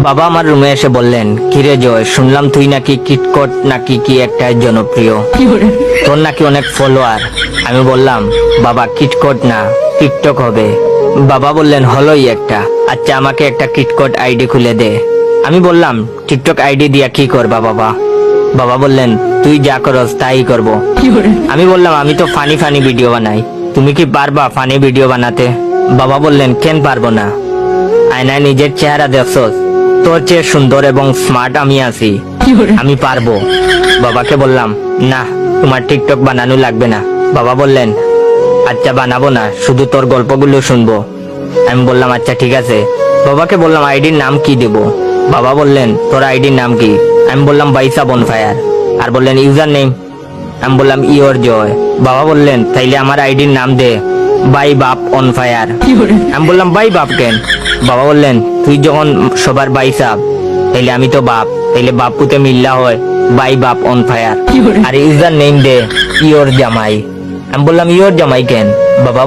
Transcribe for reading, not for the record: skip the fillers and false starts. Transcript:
বাবা আমার রুমে এসে বললেন, কিরে জয়, শুনলাম তুই নাকি কিটকট নাকি কি একটা জনপ্রিয়, তোর নাকি অনেক ফলোয়ার। আমি বললাম, বাবা কিটকট না, টিকটক হবে। বাবা বললেন, হলোই একটা। আচ্ছা আমাকে একটা কিটকট আইডি খুলে দে। আমি বললাম, টিকটক আইডি দিয়া কি করবা বাবা? বাবা বললেন, তুই যা করস তাই করব। আমি বললাম, আমি তো ফানি ফানি ভিডিও বানাই, তুমি কি পারবা ফানি ভিডিও বানাতে? বাবা বললেন, কেন পারবো না, আয়নায় নিজের চেহারা দেখছস, তোর চেয়ে সুন্দর এবং স্মার্ট আমি আছি, আমি পারবো। বাবাকে বললাম, না তোমার টিকটক বানানো লাগবে না। বাবা বললেন, আচ্ছা বানাবো না, শুধু তোর গল্পগুলো শুনবো। আমি বললাম, আচ্ছা ঠিক আছে। বাবাকে বললাম, আইডির নাম কি দেব? বাবা বললেন, তোর আইডির নাম কি? আমি বললাম, বাইসা বনফায়ার। আর বললেন, ইউজার নেম? আমি বললাম, ইওর জয়। বাবা বললেন, তাইলে আমার আইডির নাম দে বাই বাপ অন ফায়ার। আমি বললাম, বাই বাপ কেন? বাবা বললেন, তুই যখন সবার বাইসাব তাইলে আমি তো বাপ, তাইলে বাপুতে মিল্লা হয় বাই বাপ অন ফায়ার। আর ইউজার নেম দে ইওর জামাই। আমি বললাম, ইওর জামাই কেন? বাবা